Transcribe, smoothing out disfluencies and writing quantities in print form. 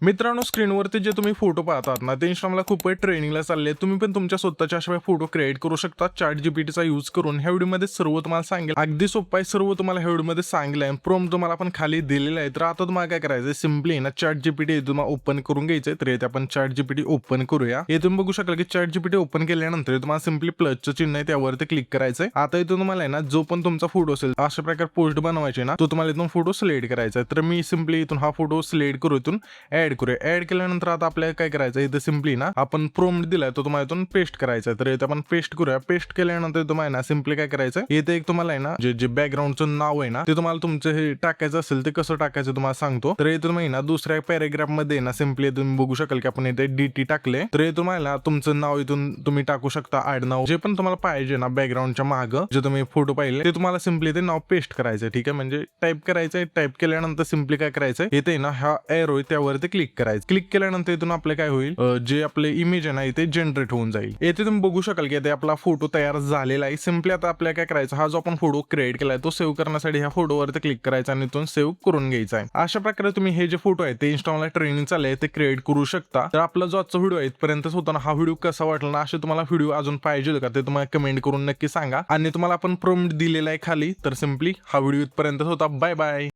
मित्रांनो, स्क्रीनवरती जे तुम्ही फोटो पाहतात ना, ते इंस्टाग्रामला खूप ट्रेनिंगला चालले. तुम्ही पण तुमच्या स्वतःच्या अशा फोटो क्रिएट करू शकता ChatGPTचा यूज करून. ह्या व्हिडिओमध्ये सर्व तुम्हाला सांगेल. अगदी सोपं आहे, सर्व तुम्हाला ह्या व्हिडिओमध्ये सांगितलं आहे. प्रॉम्प्ट तुम्हाला पण खाली दिलेला आहे. तर आता तुम्हाला काय करायचं आहे, सिम्पली ना ChatGPT तुम्हाला ओपन करून घ्यायचं आहे. तर इथे आपण ChatGPT ओपन करूया. हे तुम्ही बघू शकाल की ChatGPT ओपन केल्यानंतर तुम्हाला सिम्पली प्लसचं चिन्ह आहे त्यावरती क्लिक करायचं आहे. आता इथून तुम्हाला आहे ना, जो पण तुमचा फोटो असेल अशा प्रकारे पोस्ट बनवायचे ना, तो तुम्हाला इथून फोटो सिलेक्ट करायचा आहे. तर मी सिम्पली इथून हा फोटो सिलेक्ट करू, इथून ऍड करूया. ऍड केल्यानंतर आता आपल्याला काय करायचं, इथं सिम्पली ना आपण प्रॉम्प्ट दिलाय तो तुम्हाला इथून पेस्ट करायचा आहे. तर इथे आपण पेस्ट करूया. पेस्ट केल्यानंतर तुम्हाला ना सिम्पली काय करायचं, इथे एक तुम्हाला आहे ना जे बॅकग्राऊंडचं नाव आहे ना, ते तुम्हाला तुमचं हे टाकायचं असेल ते कसं टाकायचं तुम्हाला सांगतो. तर इथे तुम्ही ना दुसऱ्या पॅरेग्राफ मध्ये ना सिम्पली तुम्ही बघू शकाल की आपण इथे DT टाकले. तर हे तुम्हाला तुमचं नाव इथून तुम्ही टाकू शकता, आडनाव जे पण तुम्हाला पाहिजे ना बॅकग्राऊंडच्या मागं जे तुम्ही फोटो पाहिले ते तुम्हाला सिम्पली ते नाव पेस्ट करायचं. ठीक आहे, म्हणजे टाईप करायचंय. टाईप केल्यानंतर सिम्पली काय करायचंय, इथे ना हा एरो आहे त्यावरती क्लिक करायचं. क्लिक केल्यानंतर इथून आपले काय होईल, जे आपले इमेज आहे ना इथे जनरेट होऊन जाईल. येथे तुम्ही बघू शकाल की इथे आपला फोटो तयार झालेला आहे. सिम्पली आता आपल्याला काय करायचं, हा जो आपण फोटो क्रिएट केलाय तो सेव्ह करण्यासाठी ह्या फोटोवरती क्लिक करायचा आणि इथून सेव्ह करून घ्यायचा आहे. अशा प्रकारे तुम्ही हे जे फोटो आहे ते इंस्टाग्रामला ट्रेनिंग चालले ते क्रिएट करू शकता. तर आपला जो आजचा व्हिडिओ आहे इथपर्यंतच होता ना, हा व्हिडिओ कसा वाटला ना, असे तुम्हाला व्हिडिओ अजून पाहिजे का ते तुम्हाला कमेंट करून नक्की सांगा. आणि तुम्हाला आपण प्रॉम्प्ट दिलेला आहे खाली. तर सिम्पली हा व्हिडिओ इथपर्यंतच होता. Bye bye.